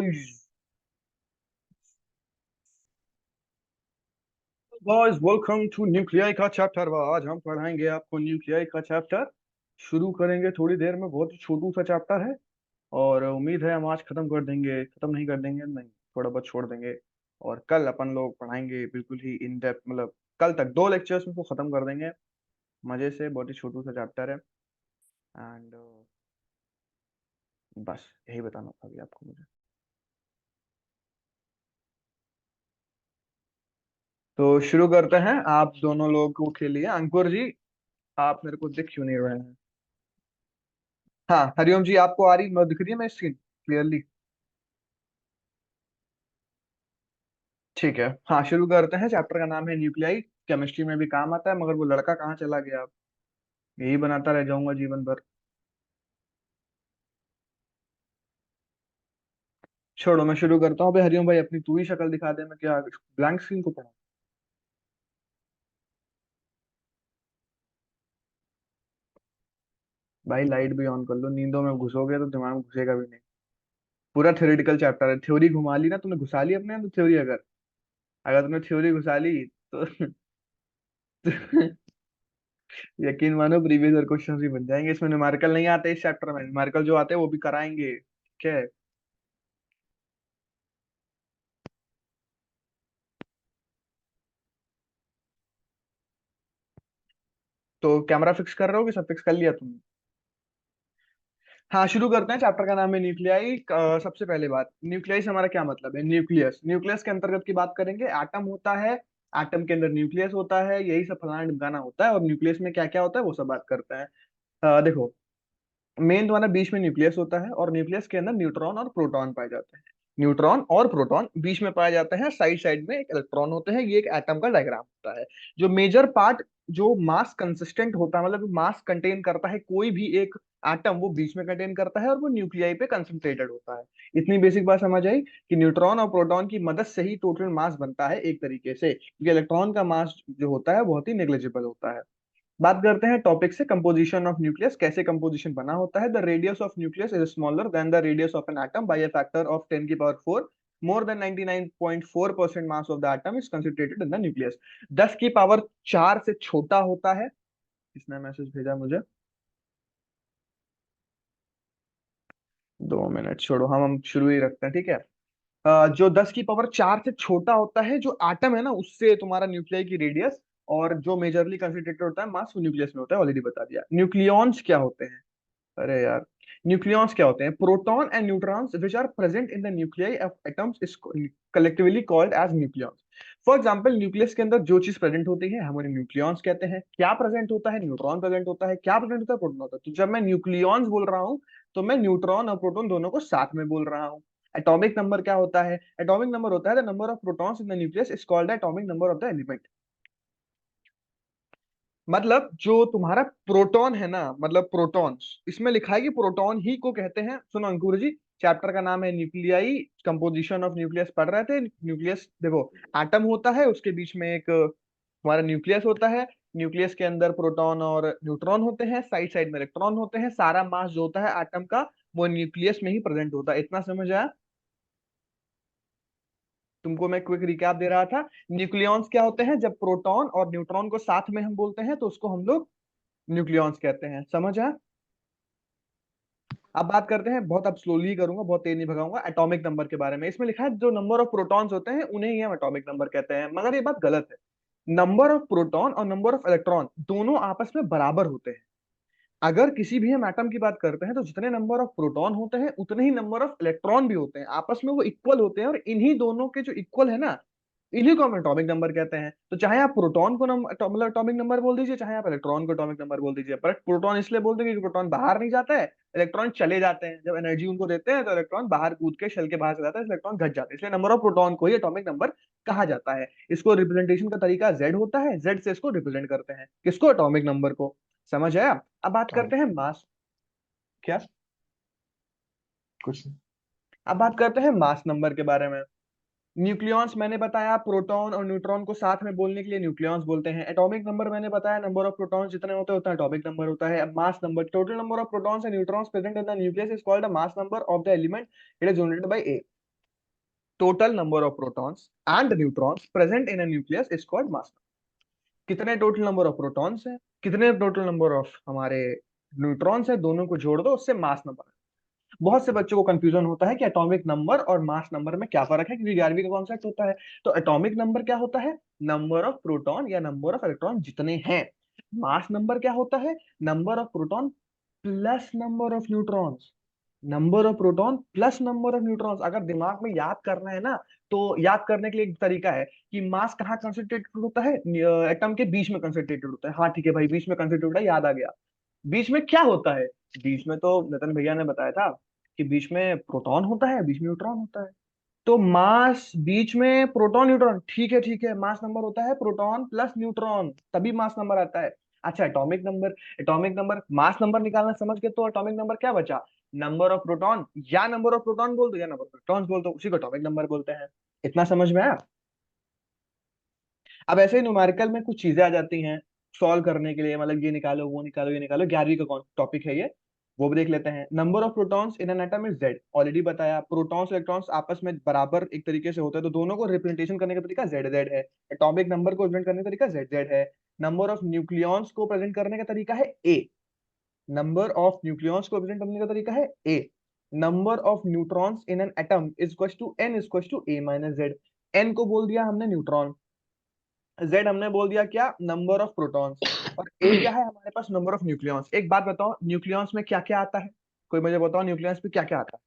Guys welcome two nuclei का chapter. आज हम पढ़ाएंगे आपको न्यूक्लियाई का चैप्टर। शुरू करेंगे थोड़ी देर में। बहुत ही छोटू सा चैप्टर है और उम्मीद है हम आज खत्म कर देंगे। खत्म नहीं कर देंगे, नहीं, थोड़ा बहुत छोड़ देंगे। और कल अपन लोग पढ़ाएंगे बिल्कुल ही इन डेप्थ, मतलब कल तक 2 लेक्चर्स में तो खत्म कर देंगे मजे से। बहुत ही छोटू सा चैप्टर है एंड बस यही बताना था अभी आपको मुझे। तो शुरू करते हैं। आप दोनों लोगों के लिए, अंकुर जी, आप मेरे को दिख क्यों नहीं रहे हैं? हाँ, हरिओम जी, आपको आ रही, दिख रही है मैं स्क्रीन क्लियरली? ठीक है, हाँ शुरू करते हैं। चैप्टर का नाम है न्यूक्लियाई। केमिस्ट्री में भी काम आता है, मगर वो लड़का कहाँ चला गया? अब यही बनाता रह जाऊंगा जीवन भर। छोड़ो, मैं शुरू करता हूँ। अबे हरिओम भाई, अपनी तू ही शक्ल दिखा दे, मैं क्या ब्लैंक स्क्रीन को पढ़ा? भाई लाइट भी ऑन कर लो, नींदों में घुसोगे तो दिमाग में घुसेगा भी नहीं। पूरा थ्योरेटिकल चैप्टर है। थ्योरी घुमा ली ना तुमने, घुसा ली अपने अंदर थ्योरी। अगर अगर तुमने थ्योरी घुसा ली तो यकीन मानो प्रीवियस ईयर क्वेश्चन भी बन जाएंगे। इसमें न्यूमेरिकल नहीं आते इस चैप्टर में। न्यूमेरिकल जो आते हैं वो भी कराएंगे, ठीक है? तो कैमरा फिक्स कर रहे हो कि सब फिक्स कर लिया तुमने? हाँ शुरू करते हैं। चैप्टर का नाम है न्यूक्लियाई। सबसे पहले बात, न्यूक्लियाई से हमारा क्या मतलब है? न्यूक्लियस, न्यूक्लियस के अंतर्गत की बात करेंगे। एटम होता है, एटम के अंदर न्यूक्लियस होता है, यही सब फलाना ढिमकाना होता है। और न्यूक्लियस में क्या क्या होता है वो सब बात करते हैं। देखो, मेन तुम्हारा बीच में न्यूक्लियस होता है और न्यूक्लियस के अंदर न्यूट्रॉन और प्रोटॉन पाए जाते हैं। न्यूट्रॉन और प्रोटॉन बीच में पाए जाते हैं। साइड साइड में एक इलेक्ट्रॉन होते हैं। ये एक एटम का डायग्राम होता है। जो मेजर पार्ट, जो मास कंसिस्टेंट होता है, मतलब मास कंटेन करता है कोई भी एक एटम, वो बीच में कंटेन करता है और वो न्यूक्लियाई पे कंसंट्रेटेड होता है। इतनी बेसिक बात समझ आई कि न्यूट्रॉन और प्रोटॉन की मदद से ही टोटल मास बनता है एक तरीके से, क्योंकि इलेक्ट्रॉन का मास जो होता है बहुत ही नेग्लिजिबल होता है। बात करते हैं टॉपिक से, कंपोजिशन ऑफ न्यूक्लियस। कैसे कंपोजिशन बना होता है? The radius of nucleus is smaller than the radius of an atom by a factor of 10 की power 4। More than 99.4% mass of the atom is concentrated in the nucleus. 10 की power 4 से छोटा होता है। किसने मैसेज भेजा मुझे? 2 मिनट छोड़ो, हम शुरू ही रखते हैं, ठीक है? जो 10 की पावर 4 से छोटा होता है, जो एटम है ना, उससे तुम्हारा न्यूक्लियाई की रेडियस। और जो मेजरली कंसंट्रेटेड होता है मास, वो न्यूक्लियस में होता है, ऑलरेडी बता दिया। न्यूक्लियॉन्स क्या होते हैं? अरे यार, न्यूक्लियॉन्स क्या होते हैं? Proton and neutrons which are present in the nuclei of atoms is collectively called as nucleons. For example, nucleus के अंदर जो चीज प्रेजेंट होती है हम उन्हें न्यूक्लियॉन्स कहते हैं। क्या प्रेजेंट होता है? न्यूट्रॉन प्रेजेंट होता है। क्या प्रेजेंट होता है? प्रोटॉन होता है। तो जब मैं न्यूक्लियॉन्स बोल रहा हूँ तो मैं न्यूट्रॉन और प्रोटॉन दोनों को साथ में बोल रहा हूँ। एटॉमिक नंबर क्या होता है? एटॉमिक नंबर होता है the number of protons in the nucleus is called atomic number of the element. मतलब जो तुम्हारा प्रोटॉन है ना, मतलब प्रोटॉन्स, इसमें लिखा है कि प्रोटॉन ही को कहते हैं। सुनो अंकुर जी, चैप्टर का नाम है न्यूक्लियाई। कंपोजिशन ऑफ न्यूक्लियस पढ़ रहे थे। न्यूक्लियस देखो, एटम होता है, उसके बीच में एक हमारा न्यूक्लियस होता है। न्यूक्लियस के अंदर प्रोटॉन और न्यूट्रॉन होते हैं, साइड साइड में इलेक्ट्रॉन होते हैं। सारा मास जो होता है एटम का, वो न्यूक्लियस में ही प्रेजेंट होता है। इतना समझ आया? तुमको मैं क्विक रिकैप दे रहा था। न्यूक्लियॉन्स क्या होते हैं? जब प्रोटॉन और न्यूट्रॉन को साथ में हम बोलते हैं तो उसको हम लोग न्यूक्लियॉन्स कहते हैं। समझ आया? अब बात करते हैं, बहुत अब स्लोली करूंगा, बहुत तेज नहीं भगाऊंगा, एटॉमिक नंबर के बारे में। इसमें लिखा है जो नंबर ऑफ प्रोटॉन्स होते हैं उन्हें ही हम एटॉमिक नंबर कहते हैं, मगर ये बात गलत है। नंबर ऑफ प्रोटॉन और नंबर ऑफ इलेक्ट्रॉन दोनों आपस में बराबर होते हैं। अगर किसी भी हम एटम की बात करते हैं तो जितने नंबर ऑफ प्रोटॉन होते हैं उतने ही नंबर ऑफ इलेक्ट्रॉन भी होते हैं। आपस में वो इक्वल होते हैं, और इन्हीं दोनों के जो इक्वल है ना, इन्हीं को हम एटॉमिक नंबर कहते हैं। तो चाहे आप प्रोटॉन को मतलब एटॉमिक नंबर बोल दीजिए, चाहे आप इलेक्ट्रॉन को एटॉमिक नंबर बोल दीजिए। पर प्रोटॉन इसलिए बोलते हैं क्योंकि प्रोटॉन बाहर नहीं जाता है, इलेक्ट्रॉन चले जाते हैं। जब एनर्जी उनको देते हैं तो इलेक्ट्रॉन बाहर कूद के शेल के बाहर चला जाता है, इलेक्ट्रॉन घट जाते हैं। इसलिए नंबर ऑफ प्रोटॉन को ही एटॉमिक नंबर कहा जाता है। इसको रिप्रेजेंटेशन का तरीका जेड होता है, जेड से इसको रिप्रेजेंट करते हैं, किसको? एटॉमिक नंबर को। समझ आया? अब बात हाँ, करते हैं मास। क्या? कुछ नहीं। अब बात करते हैं मास नंबर के बारे में। न्यूक्लियॉन्स मैंने बताया, प्रोटॉन और न्यूट्रॉन को साथ में बोलने के लिए न्यूक्लियॉन्स बोलते हैं। एटॉमिक नंबर मैंने बताया, नंबर ऑफ प्रोटॉन्स जितने होते हैं उतना एटॉमिक नंबर होता है। अब mass number, total number of protons and neutrons present in the nucleus is called the mass number of the element. It is united by A. Total number of protons and neutrons present in a nucleus is called mass. कितने total number of protons है, कितने total number of हमारे neutrons है, दोनों को जोड़ दो, उससे मास नंबर। बहुत से बच्चों को कंफ्यूजन होता है कि एटॉमिक नंबर और मास नंबर में क्या फर्क है, क्योंकि 11वीं का कॉन्सेप्ट होता है। तो एटॉमिक नंबर क्या होता है, नंबर ऑफ प्रोटॉन या नंबर ऑफ इलेक्ट्रॉन जितने हैं। मास नंबर क्या होता है, number of proton plus number of neutrons. Number of proton plus number of neutrons. अगर दिमाग में याद करना है ना, तो याद करने के लिए एक तरीका है कि मास कहाँ कंसंट्रेटेड होता है, एटम के बीच में कंसंट्रेटेड होता है। हाँ ठीक है भाई, बीच में कंसंट्रेटेड होता है, याद आ गया। बीच में क्या होता है, बीच में तो नितिन भैया ने बताया था कि बीच में प्रोटॉन होता है, बीच में न्यूट्रॉन होता है। तो मास बीच में प्रोटॉन न्यूट्रॉन, ठीक है ठीक है, मास नंबर होता है प्रोटॉन प्लस न्यूट्रॉन, तभी मास नंबर आता है। अच्छा atomic number, atomic number mass number निकालना समझ गए, तो एटॉमिक नंबर क्या बचा, नंबर ऑफ प्रोटॉन, या नंबर ऑफ प्रोटॉन बोल दो या नंबर ऑफ इलेक्ट्रॉन्स बोल दो, उसी को एटॉमिक नंबर बोलते हैं। इतना समझ में आया। अब ऐसे ही न्यूमेरिकल में कुछ चीजें आ जाती हैं सॉल्व करने के लिए, मतलब ये निकालो वो निकालो ये निकालो, 11वीं का टॉपिक है ये, वो भी देख लेते हैं। Number of protons in an atom is Z, already बताया। प्रोटॉन्स इलेक्ट्रॉन्स आपस में बराबर एक तरीके से होते हैं, तो दोनों को रिप्रेजेंटेशन करने का तरीका जेड जेड है। एटॉमिक नंबर को रिप्रेजेंट करने का तरीका जेड जेड है। नंबर ऑफ न्यूक्लियॉन्स को प्रेजेंट करने का तरीका है ए। नंबर ऑफ न्यूक्लियॉन्स को रिप्रेजेंट करने का तरीका है A. Number of neutrons in an atom is equal to N is equal to A minus Z. N को बोल दिया हमने न्यूट्रॉन, जेड हमने बोल दिया क्या, नंबर ऑफ प्रोटॉन्स, और ए क्या है हमारे पास, नंबर ऑफ न्यूक्लियॉन्स। एक बात बताओ, न्यूक्लियॉन्स में क्या क्या आता है, कोई मुझे बताओ न्यूक्लियॉन्स में क्या क्या आता है,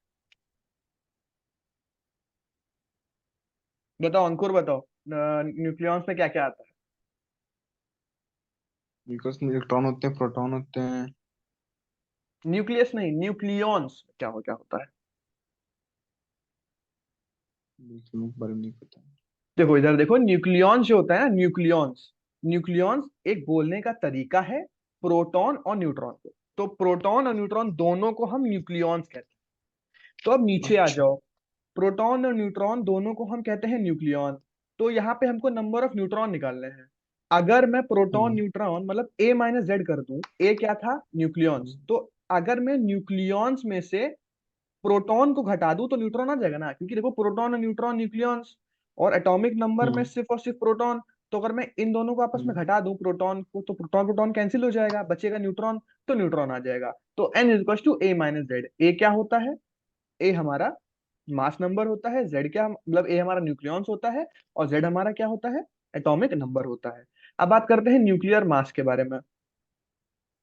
बताओ अंकुर बताओ, न्यूक्लियॉन्स में क्या क्या आता है। बिकॉज इलेक्ट्रॉन होते हैं, प्रोटॉन होते हैं। न्यूक्लियस नहीं, न्यूक्लियॉन्स क्या होता है। बिल्कुल मेरे बारे में नहीं पता। देखो इधर देखो, न्यूक्लियॉन्स जो होता है ना, न्यूक्लियॉन्स, न्यूक्लियॉन्स एक बोलने का तरीका है प्रोटॉन और न्यूट्रॉन को। तो प्रोटॉन और न्यूट्रॉन दोनों को हम न्यूक्लियॉन्स कहते हैं। तो अब नीचे आ अच्छा। जाओ, प्रोटॉन और न्यूट्रॉन दोनों को हम कहते हैं न्यूक्लियॉन। तो यहाँ पे हमको नंबर ऑफ न्यूट्रॉन निकालने हैं। अगर मैं प्रोटॉन हम्म। न्यूट्रॉन मतलब ए माइनस जेड कर दूं, ए क्या था, न्यूक्लियॉन्स, तो अगर मैं न्यूक्लियॉन्स में से प्रोटॉन को घटा दूं तो न्यूट्रॉन आ जाएगा ना, क्योंकि देखो प्रोटॉन और न्यूट्रॉन न्यूक्लियॉन्स, और एटॉमिक नंबर में हम्म। सिर्फ और सिर्फ प्रोटॉन। तो अगर मैं इन दोनों को आपस में हम्म। घटा दूं प्रोटॉन को, तो प्रोटॉन प्रोटॉन कैंसिल हो जाएगा, बचेगा न्यूट्रॉन, तो न्यूट्रॉन आ जाएगा। तो N is to A minus Z. A क्या होता है, ए हमारा मास नंबर होता है, जेड क्या मतलब ए हमारा न्यूक्लियॉन्स होता है, और जेड हमारा क्या होता है, एटॉमिक नंबर होता है। अब बात करते हैं न्यूक्लियर मास के बारे में।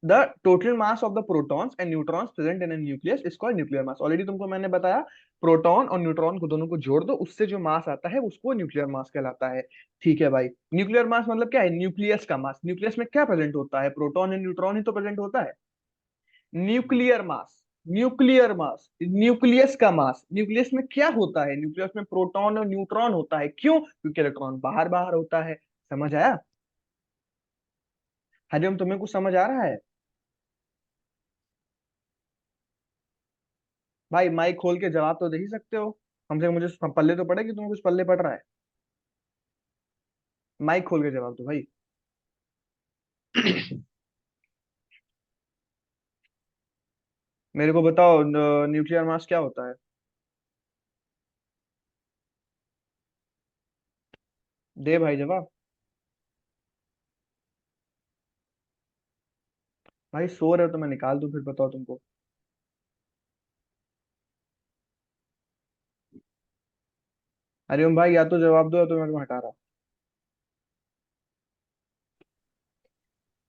The total mass of the protons and neutrons present in nucleus is called nuclear mass. Already तुमको मैंने बताया, प्रोटॉन और न्यूट्रॉन को दोनों को जोड़ दो, उससे जो मास आता है उसको न्यूक्लियर मास कहलाता है। ठीक है भाई, न्यूक्लियर मास मतलब क्या है, न्यूक्लियस का मास। न्यूक्लियस में क्या प्रेजेंट होता है, प्रोटॉन एंड न्यूट्रॉन ही तो प्रेजेंट होता है। Nuclear mass, nuclear mass, nucleus का मास। न्यूक्लियस में क्या होता है, न्यूक्लियस में प्रोटॉन और न्यूट्रॉन होता है, क्यों, क्योंकि इलेक्ट्रॉन बाहर बाहर होता है। समझ आया, हरिओम तुम्हें कुछ समझ आ रहा है। भाई माइक खोल के जवाब तो दे ही सकते हो, हमसे मुझे पल्ले तो पड़े कि तुम्हें कुछ पल्ले पड़ रहा है। माइक खोल के जवाब दो भाई। मेरे को बताओ, न्यूक्लियर मास क्या होता है। दे भाई जवाब। भाई सो रहे हो तो मैं निकाल दूं फिर, बताओ तुमको। हरिओम भाई या तो जवाब दो या तो मैं तुम्हें हटा रहा।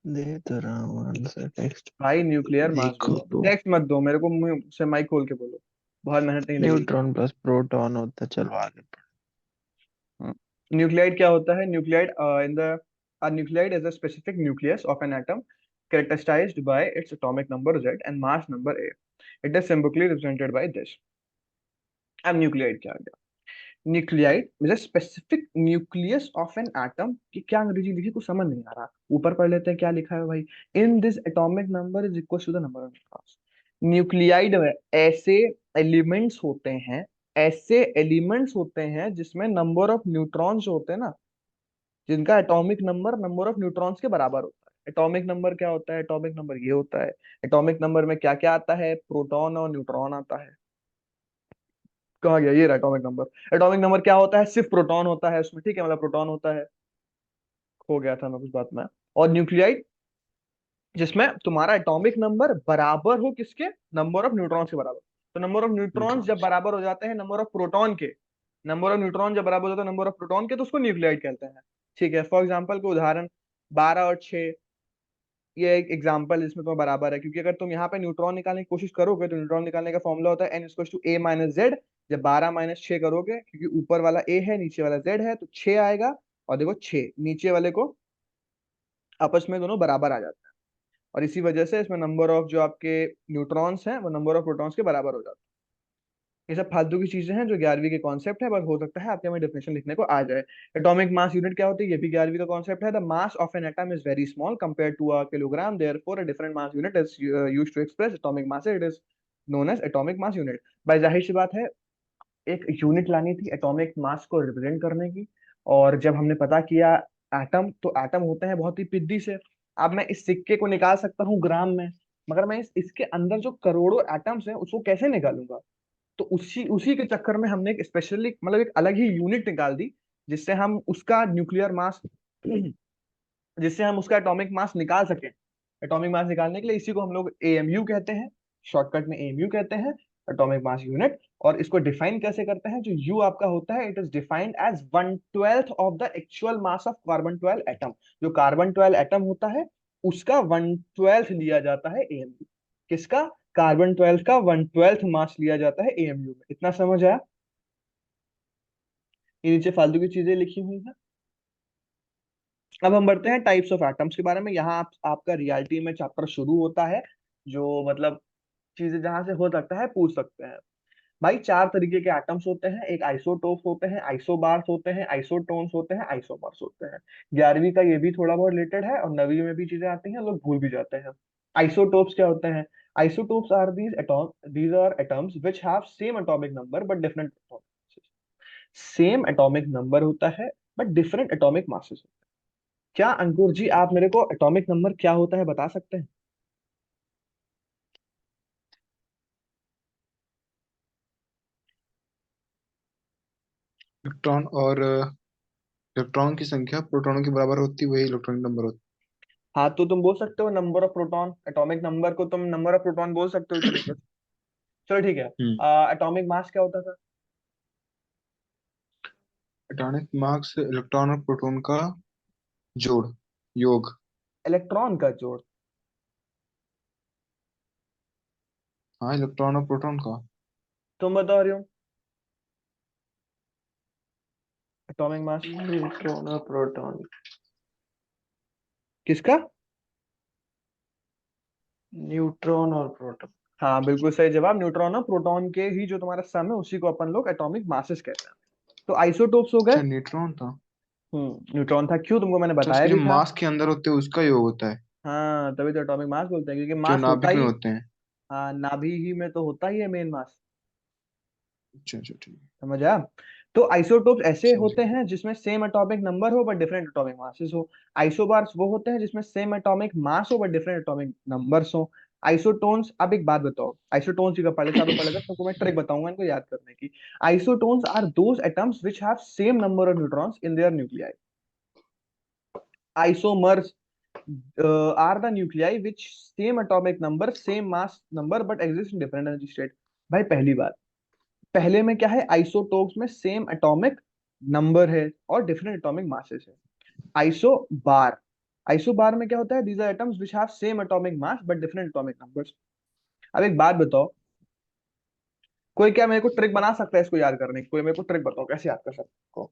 दे तो रहा हूँ आंसर, टेक्स्ट भाई न्यूक्लियर मास देखो बोलो, तो। टेक्स्ट मत दो मेरे को, मुंह से माइक खोल के बोलो, बहुत मेहनत नहीं लगेगी। न्यूट्रॉन प्लस प्रोटॉन होता है, चलो आगे न्यूक्लियाइड क्या होता है, nuclide in the nuclide is a specific nucleus of an atom characterized by its atomic number Z and mass number A. It is symbolically represented by this. अब nuclide क्या आ गया, nuclide is a specific nucleus of an atom की क्या अंग्रेजी लिखी कुछ समझ नहीं आ रहा, ऊपर पढ़ लेते हैं क्या लिखा है भाई। In this atomic number is equal to the number of neutrons. Nuclide में ऐसे एलिमेंट्स होते हैं, ऐसे एलिमेंट्स होते हैं जिसमें नंबर ऑफ न्यूट्रॉन्स जो होते हैं ना, जिनका atomic number number of neutrons के बराबर होता है। एटॉमिक नंबर क्या होता है, एटॉमिक नंबर ये होता है। एटॉमिक नंबर में क्या क्या आता है, प्रोटॉन और न्यूट्रॉन आता है। कहा गया, ये रहा एटॉमिक नंबर। एटॉमिक नंबर क्या होता है? सिर्फ प्रोटॉन होता है उसमें, ठीक है, मतलब प्रोटॉन होता है। खो गया था मैं कुछ बात में। और न्यूक्लियाइड, जिसमें तुम्हारा एटॉमिक नंबर बराबर हो किसके? नंबर ऑफ न्यूट्रॉन्स के बराबर। तो नंबर ऑफ न्यूट्रॉन्स जब न्यूट्रॉन्स। बराबर हो जाते हैं नंबर ऑफ प्रोटॉन के, नंबर ऑफ न्यूट्रॉन जब बराबर हो जाता है नंबर ऑफ प्रोटॉन के, तो उसको न्यूक्लियाइड कहते हैं। ठीक है, फॉर एग्जाम्पल को उदाहरण, 12 और 6, ये एक एग्जांपल जिसमें तुम्हें बराबर है, क्योंकि अगर तुम यहाँ पे न्यूट्रॉन निकालने की कोशिश करोगे तो न्यूट्रॉन निकालने का फॉर्मूला होता है n = a - z। जब 12 - 6 करोगे, क्योंकि ऊपर वाला a है नीचे वाला z है, तो 6 आएगा। और देखो 6 नीचे वाले को आपस में दोनों बराबर आ जाते हैं। और इसी वजह से इसमें नंबर ऑफ जो आपके न्यूट्रॉन्स हैं वो नंबर ऑफ प्रोटॉन्स के बराबर हो जाते हैं। ये सब फालतू की चीजें हैं जो 11वीं के कॉन्सेप्ट है, बस हो सकता है आपके में डेफिनेशन लिखने को आ जाए। एटॉमिक मास यूनिट क्या होती है, ये भी 11वीं का कॉन्सेप्ट है। The mass of an atom is very small compare to a kilogram, therefore a different mass unit is used to express atomic mass, it is known as atomic mass unit. भाई जाहिर सी बात है, एक unit लानी थी atomic mass को represent करने की। और जब हमने पता किया एटम, तो एटम होते हैं बहुत ही पिद्दी से। अब मैं इस सिक्के को निकाल सकता हूँ ग्राम में, मगर मैं इसके अंदर जो करोड़ों एटम्स हैं उसको कैसे निकालूंगा? तो उसी उसी के चक्कर में हमने एक स्पेशली, मतलब एक अलग ही यूनिट निकाल दी, जिससे हम उसका न्यूक्लियर मास जिससे हम उसका एटॉमिक मास निकाल सकें। एटॉमिक मास निकालने के लिए इसी को हम लोग एएमयू कहते हैं, शॉर्टकट में एएमयू कहते हैं, एटॉमिक मास यूनिट। और इसको डिफाइन कैसे करते हैं? जो यू आपका होता है, it is defined as 1/12 of the actual mass of carbon 12 atom. जो कार्बन 12 एटम होता है उसका 1/12 लिया जाता है एएमयू। किसका? कार्बन 12 का 1/12 मास लिया जाता है एएमयू में। इतना समझ आया? ये नीचे फालतू की चीजें लिखी हुई हैं। अब हम बढ़ते हैं टाइप्स ऑफ एटम्स के बारे में। यहाँ आपका रियलिटी में चैप्टर शुरू होता है, जो मतलब चीजें जहां से हो सकता है पूछ सकते हैं। भाई 4 तरीके के एटम्स होते हैं, एक आइसोटोप्स होते हैं, आइसोबार्स होते हैं, आइसोटोन्स होते हैं, आइसोमर्स होते हैं। 11वीं का ये भी थोड़ा बहुत रिलेटेड है, और 9वीं में भी चीजें आती हैं, लोग भूल भी जाते हैं। आइसोटोप्स क्या होते हैं? Isotopes are these are atoms which have same atomic number but different. Same atomic number होता है बट डिफरेंट एटॉमिक मासेस। क्या अंकुर जी आप मेरे को एटॉमिक नंबर क्या होता है बता सकते हैं? इलेक्ट्रॉन और इलेक्ट्रॉन की संख्या प्रोटॉनों के बराबर होती है, वही इलेक्ट्रॉनिक नंबर होता हाँ, तो तुम बोल सकते हो number of proton, atomic number को तुम नंबर ऑफ प्रोटॉन बोल सकते हो इस तरीके से। चलो ठीक है। है। एटॉमिक मास क्या होता था? एटॉमिक मास इलेक्ट्रॉन और प्रोटॉन का जोड़, योग। इलेक्ट्रॉन का जोड़। हाँ, इलेक्ट्रॉन और प्रोटॉन का। तुम बता रहे हो एटॉमिक मास न्यूट्रॉन और प्रोटॉन। किसका? न्यूट्रॉन और प्रोटॉन। हाँ बिल्कुल सही जवाब, न्यूट्रॉन और प्रोटॉन के ही जो तुम्हारा सम है उसी को अपन लोग एटॉमिक मासेस कहते हैं। तो आइसोटोप्स हो गए। अच्छा, न्यूट्रॉन था। न्यूट्रॉन था, क्यों तुमको मैंने अच्छा, बताया उसके जो भी था। मास के अंदर होते हैं उसका योग होता है, हाँ तभी तो एटॉमिक मास बोलते हैं, क्योंकि जो मास होता नाभिक में ही, होते हैं। हाँ नाभि ही में तो होता ही है मेन मास। अच्छा अच्छा, ठीक। समझ आया? तो आइसोटोप्स ऐसे समझ होते गया। हैं जिसमें सेम एटॉमिक नंबर हो बट डिफरेंट एटॉमिक मासेस हो। आइसोबार्स वो होते हैं जिसमें सेम एटॉमिक मास हो बट डिफरेंट एटॉमिक नंबर्स हो। आइसोटोन्स, अब एक बात बताओ, आइसोटोन्स की पहले चारों पहले तक तुमको मैं ट्रिक बताऊंगा इनको याद करने की। Isotones are those atoms which have same number of neutrons in their nuclei. Isomers are the nuclei which same atomic number same mass number but exist in different energy state. भाई पहली बात, पहले में क्या है? आइसोटोप्स में same atomic number है और डिफरेंट एटॉमिक मासेस है। आइसो बार, आइसो बार में क्या होता है? These are atoms which have same atomic mass but different atomic numbers. अब एक बात बताओ, कोई क्या मेरे को ट्रिक बना सकता है इसको याद करने की? कोई मेरे को ट्रिक बताओ कैसे याद कर सकते हो?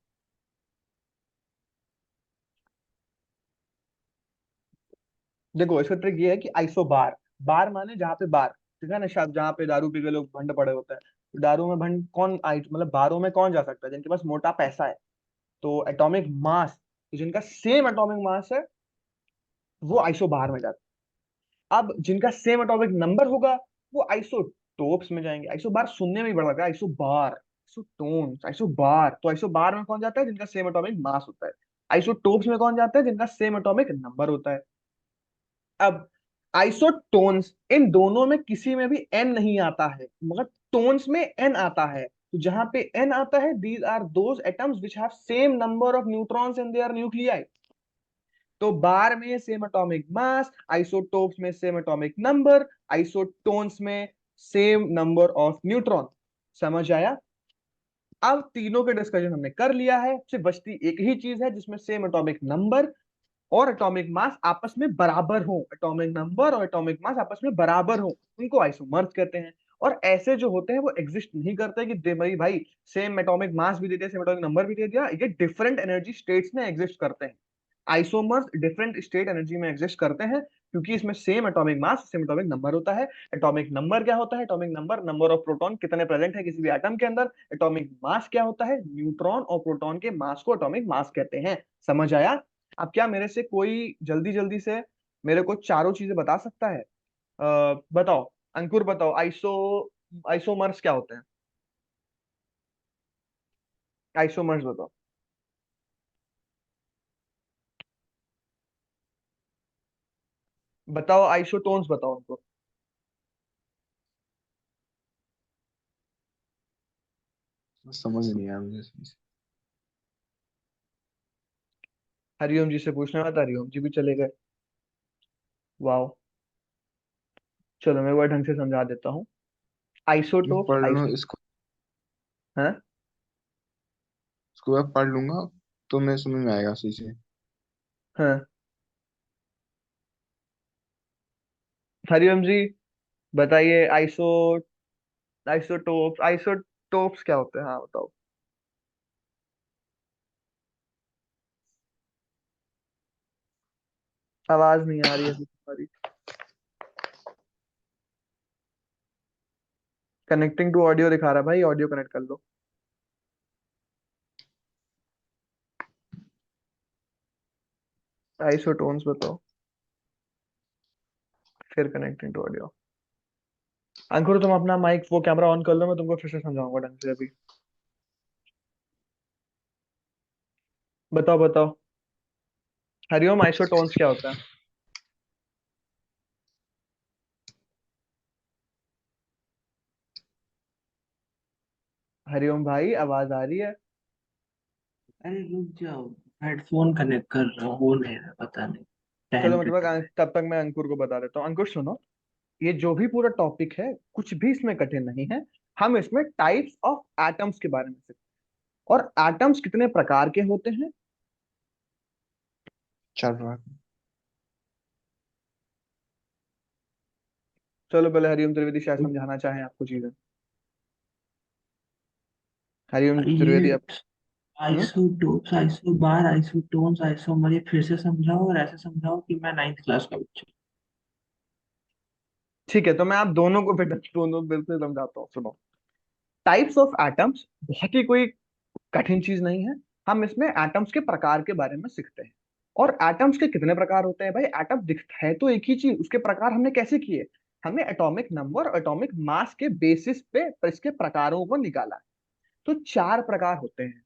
देखो इसका ट्रिक ये है कि आइसो बार, बार माने जहाँ पे बार, ठीक है ना, शायद जहाँ पे दारू पी के लोग भंड पड़े होते हैं। तो दारू में भंड कौन आई, मतलब बारों में कौन जा सकता है? जिनके पास मोटा पैसा है। तो एटॉमिक मास, तो जिनका सेम एटॉमिक मास है वो आइसो बार में जाते हैं। अब जिनका सेम एटॉमिक नंबर होगा वो आइसोटोप्स में जाएंगे। आइसो बार सुनने में ही बड़ा लगा, आइसो बार, आइसोटोन्स, आइसो बार। तो आइसो बार में कौन जाता है? जिनका सेम एटॉमिक मास होता है। आइसोटोप्स में कौन जाता है? जिनका सेम एटॉमिक नंबर होता है। अब आइसोटोन्स, इन दोनों में किसी में भी एन नहीं आता है, मगर टोन्स में एन आता है। तो जहां पे n आता है, these are those atoms which have same number of neutrons in their nuclei. तो बार में सेम एटॉमिक मास, आइसोटोप्स में सेम एटॉमिक नंबर, आइसोटोन्स में सेम नंबर ऑफ न्यूट्रॉन। समझ आया? अब तीनों के डिस्कशन हमने कर लिया है, सिर्फ बचती एक ही चीज है जिसमें सेम एटॉमिक नंबर और एटॉमिक मास आपस में बराबर हो, एटॉमिक नंबर और एटॉमिक मास आपस में बराबर हो, उनको आइसोमर्स कहते हैं। और ऐसे जो होते हैं वो एग्जिस्ट नहीं करते कि भाई भाई सेम एटॉमिक मास भी दे दिया, सेम एटॉमिक नंबर भी दे दिया, ये डिफरेंट एनर्जी स्टेट्स में एग्जिस्ट करते हैं। आइसोमर्स डिफरेंट स्टेट एनर्जी में एग्जिस्ट करते हैं क्योंकि इसमें सेम एटॉमिक मास, सेम एटॉमिक नंबर होता है। एटॉमिक नंबर क्या होता है? Atomic number, number of proton कितने प्रेजेंट है किसी भी एटम के अंदर। एटॉमिक मास क्या होता है? न्यूट्रॉन और प्रोटॉन के मास को एटॉमिक मास कहते हैं। समझ आया? अब क्या मेरे से कोई जल्दी जल्दी से मेरे को चारों चीजें बता सकता है? बताओ। अंकुर बताओ, आइसोमर्स क्या होते हैं? आइसोमर्स बताओ। बताओ आइसोटोन्स बताओ उनको। समझ नहीं आया मुझे इसमें से। हरिओम जी से पूछना था, हरिओम जी भी चले गए। वाह। चलो मैं एक बार ढंग से समझा देता हूँ। मैं आइसोटोप्स पढ़ लूँ आइसो इसको। हाँ। इसको मैं पढ़ लूंगा तो मैं समझ में आएगा सही से। हाँ। हरिओम जी बताइए, आइसोटोप्स क्या होते हैं? हाँ बताओ। आवाज नहीं आ रही है अभी तुम्हारी। कनेक्टिंग टू ऑडियो दिखा रहा है भाई, ऑडियो कनेक्ट कर लो। आइसोटोन्स बताओ, फिर कनेक्टिंग टू ऑडियो। अंकुर तुम अपना माइक वो कैमरा ऑन कर लो, मैं तुमको फिर से समझाऊंगा ढंग से अभी। बताओ बताओ। हरिओम आइसोटोन्स क्या होता है? हरिओम भाई आवाज आ रही है? अरे रुक जाओ, हेडफोन कनेक्ट कर रहा हूँ, हो नहीं रहा, पता नहीं चलो टाइम मैं टू टाइम। तब तक मैं अंकुर को बता देता हूँ। अंकुर सुनो, ये जो भी पूरा टॉपिक है कुछ भी इसमें कठिन नहीं है। हम इसमें टाइप्स ऑफ एटम्स के बारे में सीखते हैं। और एटम्स कितने प्रकार के होते हैं? चल रहा है। चलो पहले हरिओम त्रिवेदी शायद समझाना चाहें आपको चीजें। हरिओम त्रिवेदी ये आप। हम्म। आइसोटोप्स, आइसोबार, आइसोटोन्स, आइसोमर, ये फिर से समझाओ और ऐसे समझाओ कि मैं नाइन्थ क्लास का बच्चा। ठीक है, तो मैं आप दोनों को फिर दोनों बिल्कुल समझाता हूँ, सुनो। टाइप्स ऑफ एटम्स बहुत ही कोई कठिन चीज नहीं है। हम इसमें एटम्स के प्रकार के बारे में सीखते हैं। और एटम्स के कितने प्रकार होते हैं भाई? एटम दिखता है तो एक ही चीज, उसके प्रकार हमने कैसे किए? हमने एटॉमिक नंबर और एटॉमिक मास के बेसिस पे इसके प्रकारों को निकाला है। तो चार प्रकार होते हैं।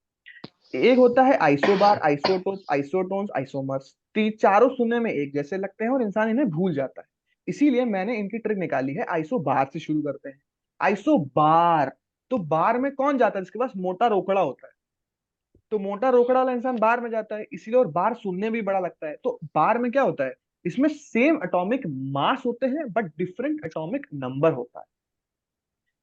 एक होता है आइसोबार, आइसोटोप, आइसोटोन्स, आइसोमर्स। चारों सुनने में एक जैसे लगते हैं और इंसान इन्हें भूल जाता है। इसीलिए मैंने इनकी ट्रिक निकाली है। आइसोबार से शुरू करते हैं। आइसोबार, तो बार में कौन जाता है जिसके पास मोटा रोकड़ा होता है? तो मोटा रोकड़ा वाला इंसान बार में जाता है, इसीलिए। और बार सुनने में भी बड़ा लगता है। तो बार में क्या होता है? इसमें सेम एटॉमिक मास होते हैं बट डिफरेंट एटॉमिक नंबर होता है।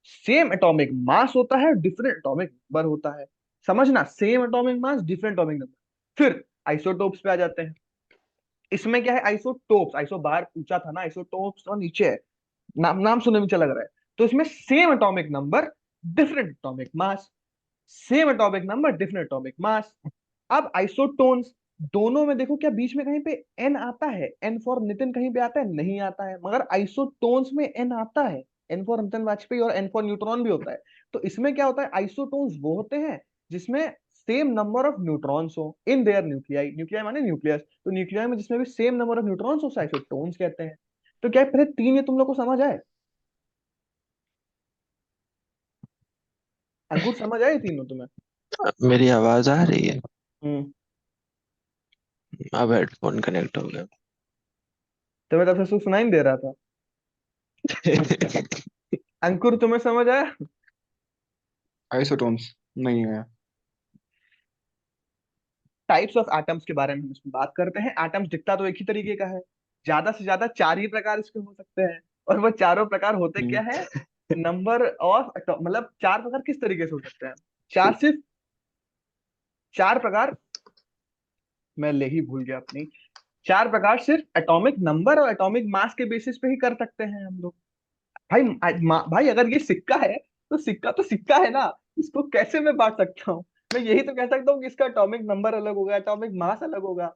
सेम एटॉमिक मास होता है, डिफरेंट एटॉमिक नंबर होता है। समझना, same atomic mass, different atomic number. फिर आइसोटोप्स पे आ जाते हैं। इसमें क्या है? आइसोटोप्स, आइसो बार ऊंचा था ना, आइसोटोप्स और नीचे है। नाम नाम सुनने में अच्छा लग रहा है। तो इसमें same atomic number, different atomic मास। Same atomic number, different atomic mass. अब आइसोटोन्स, दोनों में देखो क्या बीच में कहीं पे एन आता है? एन फॉर नितिन कहीं पे आता है? नहीं आता है। मगर आइसोटोन्स में एन आता है। एन फॉर नितिन वाजपेयी और एन फॉर न्यूट्रॉन भी होता है। तो इसमें क्या होता है? आइसोटोन्स वो होते हैं जिसमें सेम नंबर ऑफ न्यूट्रॉन्स हो इन देयर न्यूक्लियाई। न्यूक्लियाई माने न्यूक्लियस। तो न्यूक्लियाई में जिसमें भी सेम नंबर ऑफ न्यूट्रॉन्स हो, आइसोटोन्स कहते हैं। तो क्या है, पहले तीन ये तुम लोग को समझ आए? अंकुर समझ आए तीनों तुम्हें? मेरी आवाज आ रही है? हम्म। अब हेडफोन कनेक्ट हो गया। तुम्हें तब से सुनाई नहीं दे रहा था? अंकुर तुम्हें समझ आया? आइसोटोन्स नहीं है। टाइप्स ऑफ एटम्स के बारे में हम इसमें बात करते हैं। एटम्स दिखता तो एक ही तरीके का है, ज्यादा से ज्यादा चार ही प्रकार इसके हो सकते हैं। और वो चारों प्रकार होते क्या है? हम्म। नंबर ऑफ, मतलब चार प्रकार किस तरीके से हो सकते हैं? चार, सिर्फ चार प्रकार। मैं ले ही भूल गया अपनी। चार प्रकार सिर्फ एटॉमिक नंबर और एटॉमिक मास के बेसिस पे ही कर सकते हैं हम लोग। भाई भाई अगर ये सिक्का है तो सिक्का है ना, इसको कैसे मैं बांट सकता हूँ? मैं यही तो कह सकता हूँ कि इसका एटॉमिक नंबर अलग होगा, एटॉमिक मास अलग होगा।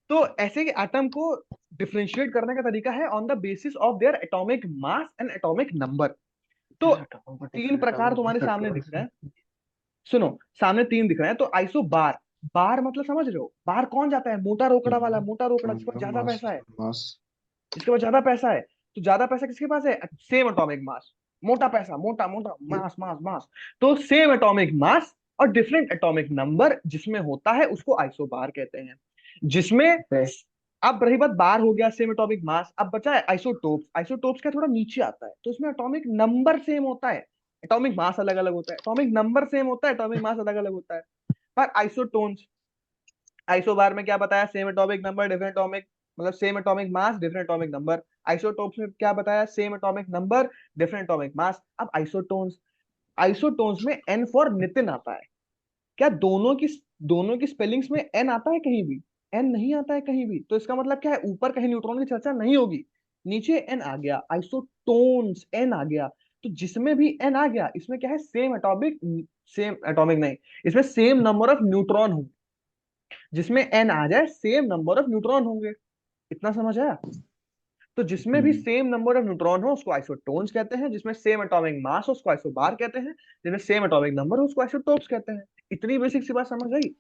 तो ऐसे ही एटम को डिफरेंशिएट करने का तरीका है on the basis of their atomic mass and atomic number. तो तीन प्रकार तुम्हारे सामने दिख रहे हैं। सुनो, सामने तीन दिख रहे हैं। तो आइसो बार, बार मतलब समझ रहे हो? बार कौन जाता है? मोटा रोकड़ा वाला, मोटा रोकड़ा जिसके पास ज्यादा मास पैसा है। मास। जिसके पास ज्यादा पैसा है। तो ज्यादा पैसा किसके पास है? सेम एटॉमिक मास। मोटा पैसा, मोटा मोटा, मास मास मास। तो सेम एटॉमिक मास और डिफरेंट एटॉमिक नंबर जिसमें होता है उसको आइसोबार कहते हैं। जिसमें अब रही बात, बार हो गया, सेम एटॉमिक मास। अब बचा है आइसोटोप्स। आइसोटोप्स का थोड़ा नीचे आता है, तो इसमें एटॉमिक नंबर सेम होता है, एटॉमिक मास अलग अलग होता है। एटॉमिक नंबर सेम होता है, एटॉमिक मास अलग अलग होता है। पर आइसोटोन्स, आइसोबार में क्या बताया? Same atomic number different atomic, मतलब same atomic mass different atomic number. Isotopes में क्या बताया? Same atomic number different atomic mass. अब आइसोटोन्स, आइसोटोन्स में एन फॉर नितिन आता है। क्या दोनों की स्पेलिंग्स में एन आता है कहीं भी? एन नहीं आता है कहीं भी। तो इसका मतलब क्या है? ऊपर कहीं न्यूट्रॉन की चर्चा नहीं होगी, नीचे एन आ गया, आइसोटोन्स एन आ गया। तो जिसमें भी एन आ गया, इसमें क्या है? सेम एटॉमिक नहीं, इसमें सेम नंबर ऑफ न्यूट्रॉन होंगे। जिसमें एन आ जाए, सेम नंबर ऑफ न्यूट्रॉन होंगे। इतना समझ आया? तो जिसमें भी हम्म। सेम नंबर ऑफ न्यूट्रॉन हो उसको आइसोटोन्स कहते हैं। जिसमें सेम एटॉमिक मास हो उसको आइसोबार कहते हैं। जिसमें सेम एटॉमिक नंबर हो उसको आइसोटोप्स कहते हैं। इतनी बेसिक सी बात समझ आई?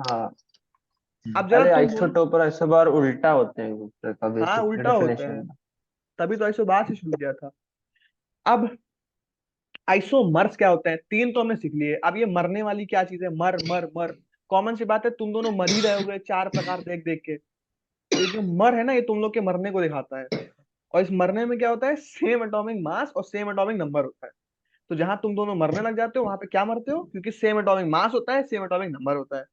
हाँ। अब जरा अरे तुम बोलो। आइसोटोप और आइसोबार उल्टा होते हैं एक दूसरे का हाँ, बेसिक उल्टा होता डेफिनेशन है, में। तभी तो आइसोबार से शुरू किया था। अब आइसोमर्स क्या होते हैं? तीन तो हमने सीख लिए। अब ये मरने वाली क्या चीज है? मर मर मर। कॉमन सी बात है, तुम दोनों मर ही रहे होगे चार प्रकार देख देख के। तो ये जो मर है ना, ये तुम लोग के मरने को दिखाता है। और इस मरने में क्या होता है? सेम एटॉमिक मास और सेम एटॉमिक नंबर होता है। तो जहां तुम दोनों मरने लग जाते हो वहां पे क्या मरते हो? क्योंकि सेम एटॉमिक मास होता है, सेम एटॉमिक नंबर होता है।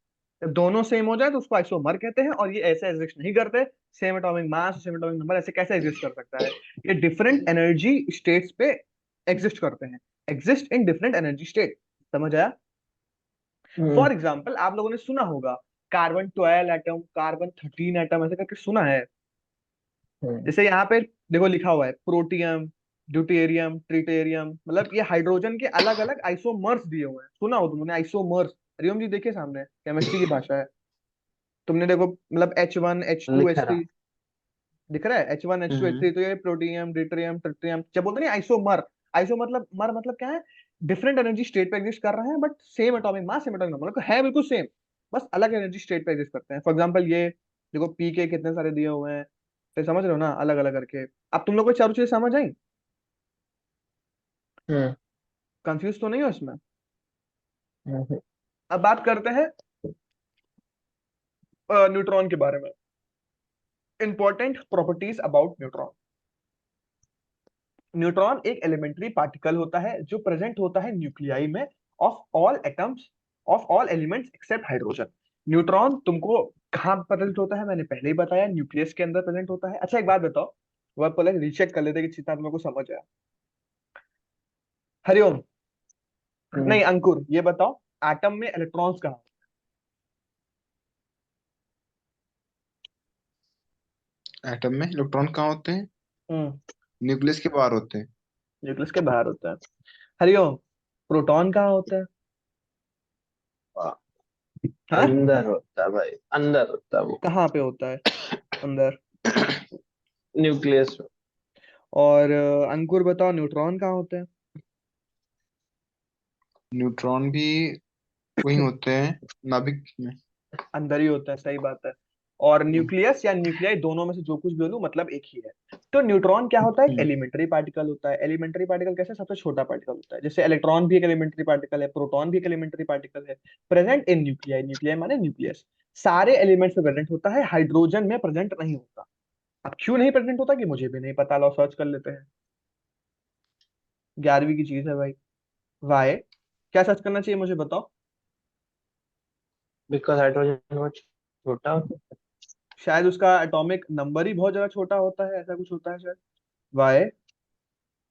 जब दोनों सेम हो जाए तो उसको आइसोमर कहते हैं। और ये ऐसे एग्जिस्ट नहीं करते। सेम एटॉमिक मास, सेम एटॉमिक नंबर ऐसे कैसे एग्जिस्ट कर सकता है? ये डिफरेंट एनर्जी स्टेट्स पे एग्जिस्ट करते हैं। Exist in different energy state. समझ आया? हम्म। फॉर एग्जाम्पल, आप लोगों ने सुना होगा कार्बन 12 एटम, कार्बन 13 एटम, ऐसे करके सुना है। हम्म। जैसे यहाँ पे देखो लिखा हुआ है प्रोटियम, ड्यूटेरियम, ट्रिटेरियम, मतलब ये हाइड्रोजन के अलग अलग आइसोमर्स दिए हुए हैं। सुना हो तुमने आइसोमर्स? हरिओम जी देखिए सामने, केमिस्ट्री की भाषा है। तुमने देखो, मतलब H1 H2 लिख रहा। H3 दिख रहा है, H1 H2 हम्म। H3। तो ये प्रोटियम, ड्यूटेरियम, ट्रिटियम जब बोलते हैं आइसोमर, आइसो मतलब मर मतलब क्या है? डिफरेंट एनर्जी स्टेट पे एग्जिस्ट कर रहे हैं, but same atomic mass, same atomic number, मतलब है बिल्कुल सेम, बस अलग एनर्जी स्टेट पे एग्जिस्ट करते हैं। फॉर एग्जाम्पल ये देखो, पी के कितने सारे दिए हुए हैं, तो समझ रहे हो ना, अलग अलग करके। अब तुम लोग को चारों चीजें समझ आई? हम्म। कंफ्यूज तो नहीं हो इसमें? हम्म। अब बात करते हैं न्यूट्रॉन के बारे में। Important properties about neutron. Neutron एक एलिमेंट्री पार्टिकल होता है जो प्रेजेंट होता है न्यूक्लियाई में of all atoms, of all elements except hydrogen. Neutron तुमको कहाँ प्रेजेंट होता है? मैंने पहले ही बताया, न्यूक्लियस के अंदर प्रेजेंट होता है। अच्छा एक बात बताओ, वह पहले रीचेक कर लेते कि चित्ता तुमको समझ आया। हरिओम, हम्म। नहीं अंकुर, ये बताओ एटम में इलेक्ट्रॉन्स कहाँ? एटम में इलेक्ट्रॉन कहाँ होते हैं? हम्म, न्यूक्लियस के बाहर होते हैं। न्यूक्लियस के बाहर होता है। हरिओम, प्रोटॉन कहाँ होता है? हाँ, अंदर होता है भाई, अंदर होता है वो। कहाँ पे होता है? अंदर। न्यूक्लियस में। और अंकुर बताओ न्यूट्रॉन कहाँ होते हैं? न्यूट्रॉन भी वही होते हैं, नाभिक में। अंदर ही होता है, सही बात है। और न्यूक्लियस या न्यूक्लियाई दोनों में से जो कुछ भी बोलूं, मतलब एक ही है। तो न्यूट्रॉन क्या होता है? एक हम्म। एलिमेंट्री पार्टिकल होता है। एलिमेंट्री पार्टिकल कैसे? सबसे छोटा पार्टिकल होता है। जैसे इलेक्ट्रॉन भी एक एलिमेंट्री पार्टिकल है, प्रोटॉन भी एक एलिमेंट्री पार्टिकल है। प्रेजेंट इन न्यूक्लियाई, न्यूक्लियाई माने न्यूक्लियस। सारे एलिमेंट्स में प्रेजेंट होता है, हाइड्रोजन में प्रेजेंट नहीं होता। अब क्यों नहीं प्रेजेंट होता कि मुझे भी नहीं पता, लो सर्च कर लेते हैं। 11वीं की चीज है भाई। वाई? क्या सर्च करना चाहिए मुझे बताओ। बिकॉज हाइड्रोजन बहुत छोटा होता है। शायद उसका एटॉमिक नंबर ही बहुत ज्यादा छोटा होता है, ऐसा कुछ होता है शायद। Why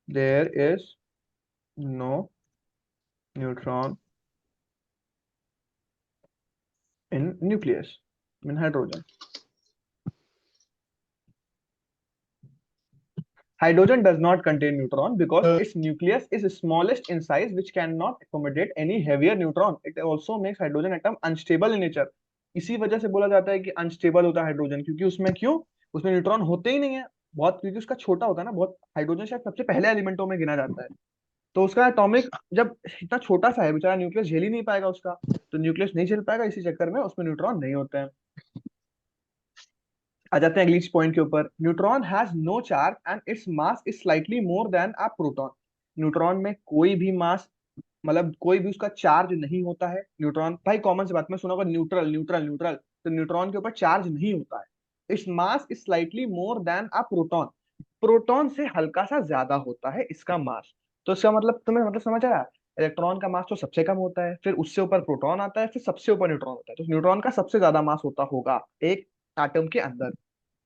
there is no neutron in nucleus in hydrogen. Hydrogen does not contain neutron because its nucleus is smallest in size, which cannot accommodate any heavier neutron. It also makes hydrogen atom unstable in nature. इसी वजह से बोला जाता है कि unstable होता है hydrogen, क्योंकि उसमें क्यों, उसमें न्यूट्रॉन होते ही नहीं है बहुत, क्योंकि उसका छोटा होता है ना बहुत। हाइड्रोजन शायद सबसे पहले एलिमेंटों में गिना जाता है। तो उसका एटॉमिक जब इतना छोटा सा है, बेचारा न्यूक्लियस झेल ही नहीं पाएगा उसका, तो न्यूक्लियस नहीं झेल पाएगा, इसी चक्कर में उसमें न्यूट्रॉन नहीं होते हैं। आ जाते हैं अगली पॉइंट के ऊपर। Neutron has no charge and its mass is slightly more than a proton. Neutron में कोई भी मास, मतलब कोई भी उसका चार्ज नहीं होता है। न्यूट्रॉन भाई कॉमन सी बात में सुना होगा, न्यूट्रल न्यूट्रल न्यूट्रल, तो न्यूट्रॉन के ऊपर चार्ज नहीं होता है। It's mass is slightly more than a proton. Proton से हल्का सा ज्यादा होता है इसका मास। तो इसका मतलब तुम्हें मतलब समझ आया, इलेक्ट्रॉन का मास तो सबसे कम होता है, फिर उससे ऊपर प्रोटॉन आता है, फिर सबसे ऊपर न्यूट्रॉन होता है, तो न्यूट्रॉन का सबसे ज्यादा मास होता होगा एक एटम के अंदर।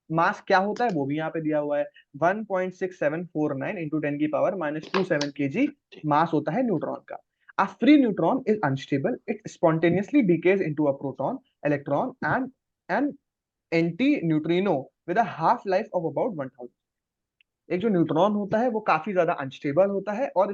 मास क्या होता है वो भी यहाँ पे दिया हुआ है, 1.6749 इंटू 10 की पावर -27 kg मास होता है न्यूट्रॉन का। A free neutron is unstable. It spontaneously decays into a proton, electron, and an anti-neutrino with a half-life of about 1000. एक जो न्यूट्रॉन होता है वो काफी ज्यादा अनस्टेबल होता है, और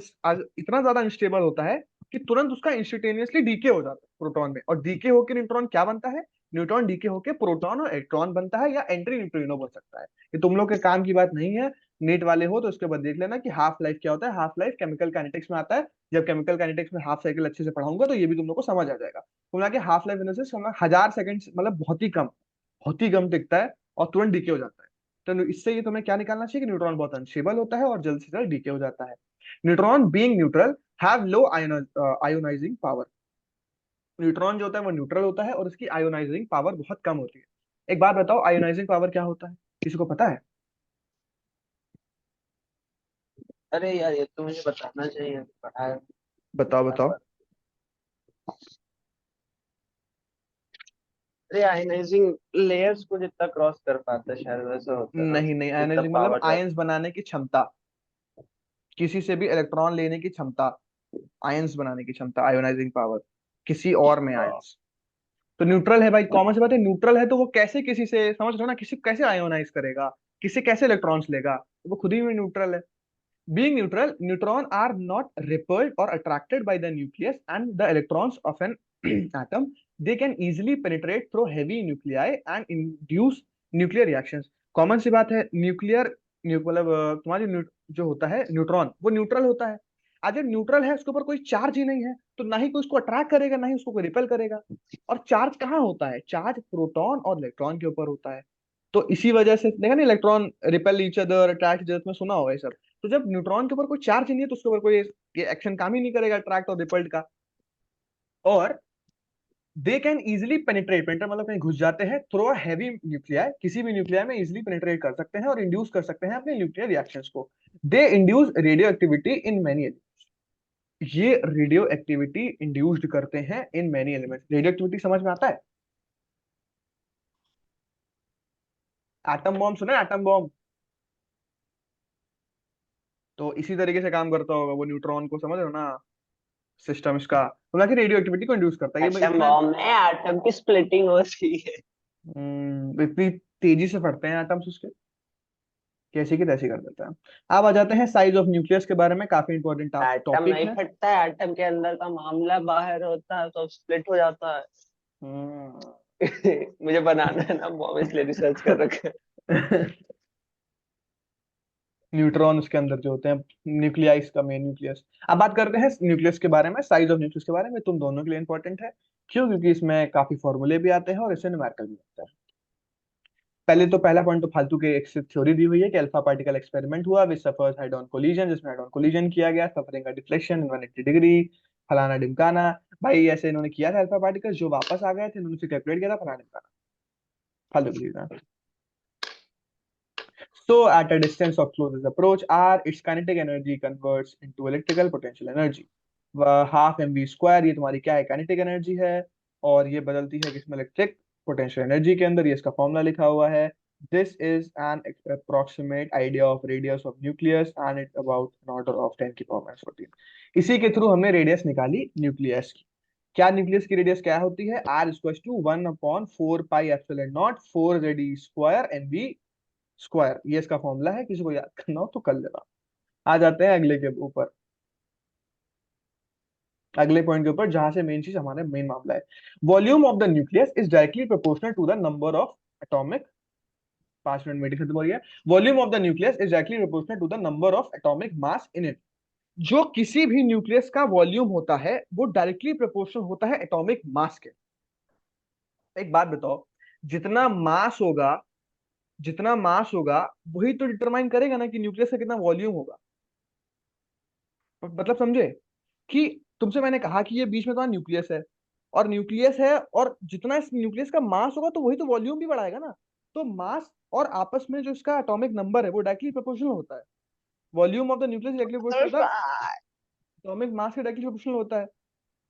इतना ज्यादा अनस्टेबल होता है कि तुरंत उसका इंस्टेंटेनियसली डीके हो जाता है प्रोटॉन में, और डीके होकर न्यूट्रॉन क्या बनता है, न्यूट्रॉन डीके होकर प्रोटॉन और इलेक्ट्रॉन बनता है, या एंटी न्यूट्रिनो बन सकता है। ये तुम लोग के काम की बात नहीं है, नीट वाले हो तो उसके बाद देख लेना कि हाफ लाइफ क्या होता है। हाफ लाइफ केमिकल काइनेटिक्स में आता है, जब केमिकल काइनेटिक्स में हाफ साइकिल अच्छे से पढ़ाऊंगा तो ये भी तुम लोग को समझ आ जाएगा। तुम लोग हाफ लाइफ एनालिसिस 1000 सेकंड, मतलब बहुत ही कम टिकता है और तुरंत डीके हो जाता है। तो इससे ये तुम्हें क्या निकालना चाहिए कि न्यूट्रॉन बहुत अनस्टेबल होता है और जल्द से जल्द डीके हो जाता है। Neutron being neutral have low ionising power. Neutron जो होता है वो न्यूट्रल होता है और उसकी आयोनाइजिंग पावर बहुत कम होती है। एक बात बताओ, आयोनाइजिंग पावर क्या होता है, किसी को पता है? अरे यार ये तो मुझे बताना चाहिए, पढ़ा है बताओ बार बताओ। बार। अरे आयनाइजिंग लेयर्स को जितना क्रॉस कर पाता है शायद वैसा होता है, नहीं नहीं, जितना आयोनाइजिंग मतलब पावर जाता आयंस बनाने की क्षमता, किसी से भी इलेक्ट्रॉन लेने की क्षमता, आयंस बनाने की क्षमता, आयोनाइजिंग पावर किसी और में है। आयंस। तो न्यूट्रल है भाई, कॉमन सी बात है, न्यूट्रल है तो वो कैसे किसी से, समझ रहे हो ना, किसी को कैसे आयोनाइज करेगा, किसी कैसे इलेक्ट्रॉन्स लेगा, तो वो खुद ही में न्यूट्रल है। Being neutral, neutron are not repelled और attracted by the nucleus and the electrons of an atom. They can easily penetrate through heavy nuclei and induce nuclear reactions. Common सी बात है, मतलब तुम्हारी जो होता है न्यूट्रॉन वो न्यूट्रल होता है। आज जब न्यूट्रल है उसके ऊपर कोई चार्ज ही नहीं है, तो ना ही कोई उसको अट्रैक्ट करेगा ना ही उसको कोई रिपेल करेगा। और चार्ज कहाँ होता है, चार्ज प्रोटॉन और इलेक्ट्रॉन के ऊपर होता है। तो इसी वजह से देखा नहीं, electron repel each other, attract each other, में सुना होगा ये सब। तो जब न्यूट्रॉन के ऊपर कोई चार्ज ही नहीं है तो उसके ऊपर कोई ये एक्शन काम ही नहीं करेगा अट्रैक्ट और रिपल्ड का। और दे कैन इजिली पेनिट्रेट, पेनिट्रेट मतलब कहीं घुस जाते हैं, थ्रू अ हैवी न्यूक्लियाई, किसी भी न्यूक्लियाई में इजिली पेनिट्रेट कर सकते हैं और इंड्यूस कर सकते हैं अपने न्यूक्लियर रिएक्शंस को। दे induce radio activity in many, ये रेडियो एक्टिविटी इंड्यूस्ड करते हैं in many elements. Radio activity समझ में आता है? एटम बॉम्ब सुना है, एटम बॉम्ब? तो इसी तरीके से काम करता होगा वो, न्यूट्रॉन को समझ रहे हो ना, सिस्टम इसका, तो ना कि रेडियो एक्टिविटी को इंड्यूस करता है ये एटम इसमें। बॉम्ब में एटम की स्प्लिटिंग होती है। इतनी तेजी से फटते हैं एटम्स उसके, कैसी की तैसी कर देता है। अब आ जाते हैं साइज ऑफ न्यूक्लियस के बारे में, काफी इंपॉर्टेंट एटम टॉपिक नहीं है। फटता है, एटम के अंदर का मामला बाहर होता है तो स्प्लिट हो जाता है। हम्म। मुझे बनाना है ना बॉम्ब, इसलिए रिसर्च कर रखा है। न्यूट्रॉन उसके अंदर जो होते हैं, न्यूक्लियाई इसका मेन न्यूक्लियस। अब बात करते हैं न्यूक्लियस के बारे में, साइज ऑफ न्यूक्लियस के बारे में, तुम दोनों के लिए इंपॉर्टेंट है। क्यों? क्योंकि इसमें काफी फॉर्मूले भी आते हैं और इससे न्यूमेरिकल भी होता है। पहले तो पहला पॉइंट तो फालतू के एक थ्योरी दी हुई है कि अल्फा पार्टिकल एक्सपेरिमेंट हुआ विच सफर्स हेड ऑन कोलिजन, जिसमें हेड ऑन कोलिजन किया गया, सफरिंग का डिफ्लेक्शन इन 180 डिग्री, फलाना ढिमकाना। भाई ऐसे इन्होंने किया था, अल्फा पार्टिकल जो वापस आ गए थे इन्होंने कैलकुलेट किया था, फलाना ढिमकाना, फालतू की चीज है। So at a distance of closest approach r, its kinetic energy converts into electrical potential energy. Half m v square, ये तुम्हारी क्या है, काइनेटिक एनर्जी है, और ये बदलती है किसमें, इलेक्ट्रिक पोटेंशियल एनर्जी के अंदर। ये इसका फॉर्मूला लिखा हुआ है। This is an approximate idea of radius of nucleus and it about an order of 10⁻14। इसी के थ्रू हमने रेडियस निकाली न्यूक्लियस की। क्या न्यूक्लियस की रेडियस क्या होती है, r equal to 1/4 pi epsilon nought 4 Z² NV²। ये इसका फॉर्मूला है, किसी को याद करना हो तो कर लेना। आ जाते हैं अगले के ऊपर, अगले पॉइंट के ऊपर, जहां से मेन चीज हमारा मेन मामला है। Volume of the nucleus is directly proportional to the number of atomic, 5 minute meeting खत्म हो रही है। Volume of the nucleus is directly proportional to the number of atomic mass in it. जो किसी भी न्यूक्लियस का वॉल्यूम होता है वो डायरेक्टली प्रोपोर्शनल होता है एटॉमिक मास के। एक बात बताओ, जितना मास होगा, जितना मास होगा वही तो डिटरमाइन करेगा ना कि न्यूक्लियस का कितना वॉल्यूम होगा। मतलब समझे कि तुमसे मैंने कहा कि ये बीच में तुम्हारा न्यूक्लियस है, और न्यूक्लियस है, और जितना इस न्यूक्लियस का मास होगा तो वही तो वॉल्यूम भी बढ़ाएगा ना। तो मास और आपस में जो इसका एटॉमिक नंबर है वो डायरेक्टली प्रोपोर्शनल होता है। Volume of the nucleus directly proportional होता है एटॉमिक मास के डायरेक्टली प्रोपोर्शनल होता है।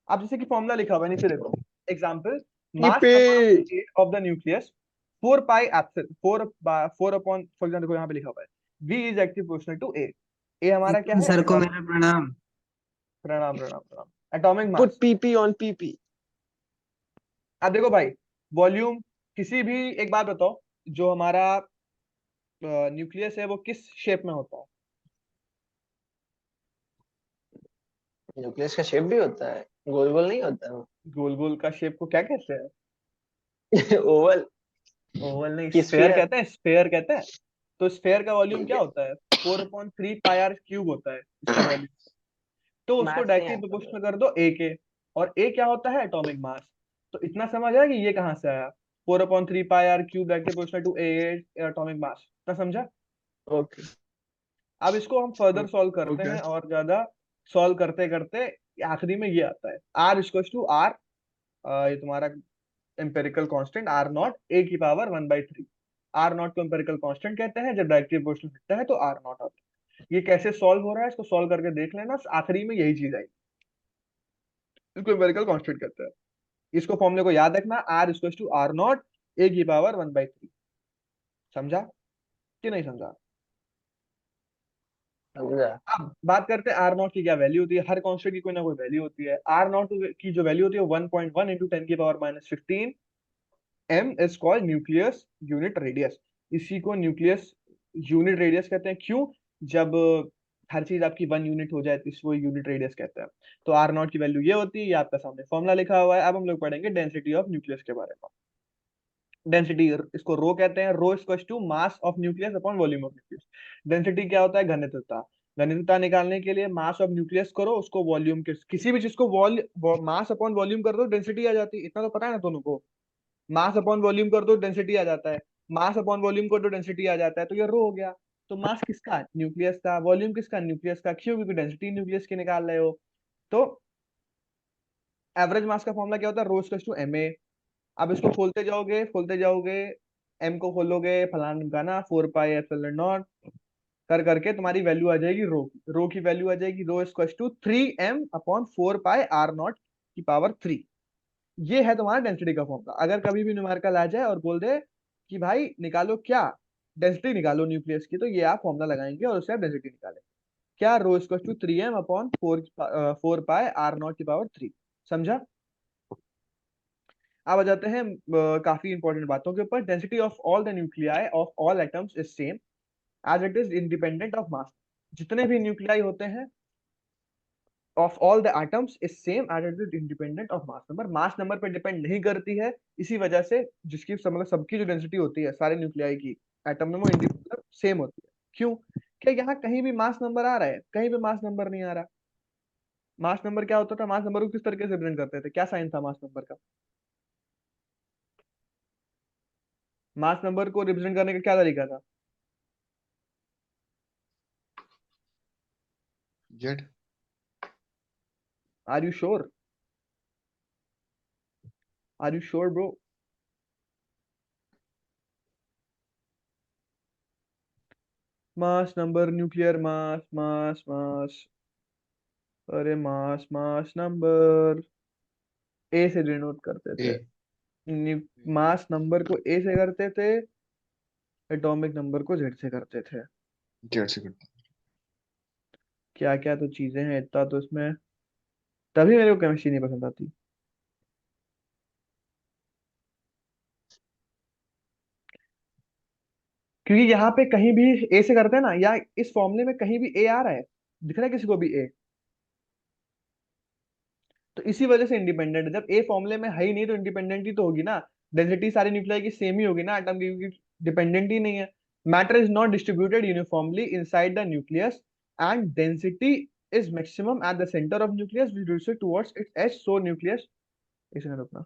अब जैसे कि फॉर्मूला लिखा हुआ है नीचे देखो, example, mass TP of the nucleus 4 upon, for example देखो यहाँ पे लिखा हुआ है V is active proportional to A। A हमारा क्या है, सर को एटॉमिक, मेरा प्रणाम। प्रणाम प्रणाम प्रणाम, atomic put mass. PP on PP. अब देखो भाई, वॉल्यूम, किसी भी, एक बात बताओ, जो हमारा न्यूक्लियस है वो किस शेप में होता है। न्यूक्लियस का शेप भी होता है, गोल गोल नहीं होता है गोल गोल का शेप को क्या कहते हैं, वो। ओवल ओवल नहीं, की स्फेयर स्फीयर। कहते हैं, स्फेयर कहते हैं। तो स्फेयर का वॉल्यूम क्या होता है, 4/3 πr³ होता है इसका वॉल्यूम। तो उसको मैथ्स नहीं डायरेक्टली आता मेरे प्रोपोर्शनल कर दो ए के, और ए क्या होता है, एटॉमिक मास। तो इतना समझ आया कि ये कहाँ से आया, 4/3 πr³ directly proportional to A, atomic mass. इतना समझा। को। ओके। अब इसको हम फर्दर सॉल्व करते ओके। हैं, और ज्यादा सॉल्व करते करते आखिरी में ये आता है, आर इक्वल टू आर, ये तुम्हारा empirical constant R0 A⁻⅓। R nought को एम्पेरिकल कांस्टेंट कहते हैं, जब डायरेक्टली प्रोपोर्शनल होता है तो आर नॉट आता है। ये कैसे सॉल्व हो रहा है इसको सॉल्व करके देख लेना, आखिरी में यही चीज आई, इसको एम्पेरिकल कांस्टेंट कहते हैं। इसको फॉर्मूले को याद रखना, are equal to R0 A⁻⅓। समझा कि नहीं समझा। समझा। अब बात करते हैं आर नॉट की क्या वैल्यू होती है। हर कांस्टेंट की कोई ना कोई वैल्यू होती है। आर नॉट की जो वैल्यू होती है 1.1 into 10⁻⁻15 m is called nucleus unit radius. इसी को न्यूक्लियस यूनिट रेडियस कहते हैं। क्यों, जब हर चीज आपकी 1 यूनिट हो जाए तो इसको यूनिट रेडियस कहते हैं। तो आर नॉट की वैल्यू ये होती है, ये आपका सामने फॉर्मूला लिखा हुआ है। अब हम लोग पढ़ेंगे डेंसिटी ऑफ न्यूक्लियस के बारे में। डेंसिटी, इसको रो कहते हैं, rho equal to mass of nucleus upon volume of nucleus. Density क्या होता है, घनिष्ठता। घनिष्ठता निकालने के लिए मास ऑफ न्यूक्लियस करो, उसको वॉल्यूम के, किसी भी चीज को मास अपॉन वॉल्यूम कर दो, डेंसिटी आ जाती है। इतना तो पता है ना दोनों को, मास अपॉन वॉल्यूम कर दो डेंसिटी आ जाता है, मास अपॉन वॉल्यूम कर दो डेंसिटी आ जाता है। तो ये रो हो गया। तो मास किसका, न्यूक्लियस का, वॉल्यूम किसका, न्यूक्लियस का। क्यों, क्योंकि डेंसिटी न्यूक्लियस की निकाल रहे हो। तो एवरेज मास का फॉर्मूला क्या होता है, रो इक्वल टू एम ए। अब इसको खोलते जाओगे खोलते जाओगे, एम को खोलोगे, फलाना ढिमकाना 4 π ε0 कर करके तुम्हारी वैल्यू आ जाएगी रो की। रो की वैल्यू आ जाएगी, रो इक्वल टू 3m/4 πr0 की पावर 3। ये है तुम्हारा डेंसिटी का फॉर्मूला। अगर कभी भी न्यूमेरिकल आ जाए और बोल दे कि भाई निकालो क्या, डेंसिटी निकालो न्यूक्लियस की, तो ये आप फॉर्मूला लगाएंगे और उससे आप डेंसिटी निकालेंगे। क्या, रो इक्वल टू 3m/4 πr0 की पावर 3। समझा। अब आ जाते हैं काफी इंपॉर्टेंट बातों के ऊपर। Density of all the nuclei of all atoms is same as it is independent of mass. जितने भी न्यूक्लियाई होते हैं of all the atoms is same as it is independent of mass number पे depend नहीं करती है। इसी वजह से जिसकी मतलब सबकी जो डेंसिटी होती है सारे न्यूक्लियाई की एटम में, वो मतलब सेम होती है। क्यों, क्या यहाँ कहीं भी मास नंबर आ रहा है, कहीं पे मास नंबर नहीं आ रहा। मास नंबर क्या होता था, मास नंबर को किस तरीके से रिप्रेजेंट करते थे, क्या साइन था मास नंबर का। मास नंबर को रिप्रेजेंट करने का क्या तरीका था। Z. Are you sure, are you sure bro. Mass number, nuclear mass, mass mass अरे मास मास नंबर ए से डिनोट करते ए। थे। मास नंबर को ए से करते थे, एटॉमिक नंबर को जेड से करते थे। जेड से करता। क्या क्या तो चीजें हैं, इतना तो इसमें, तभी मेरे को केमिस्ट्री नहीं पसंद आती। क्योंकि यहाँ पे कहीं भी ए से करते हैं ना, या इस फॉर्मूले में कहीं भी ए आ रहा है, दिख रहा है किसी को भी ए, तो इसी वजह से इंडिपेंडेंट है। जब ए फॉर्मूले में है ही नहीं तो इंडिपेंडेंट ही तो होगी ना। डेंसिटी सारी न्यूक्लियाई की सेम ही होगी ना एटम की, क्योंकि डिपेंडेंट ही नहीं है। Matter is not distributed uniformly inside the nucleus and density is maximum at the centre of nucleus with respect towards its edge, so nucleus. इसे रुकना।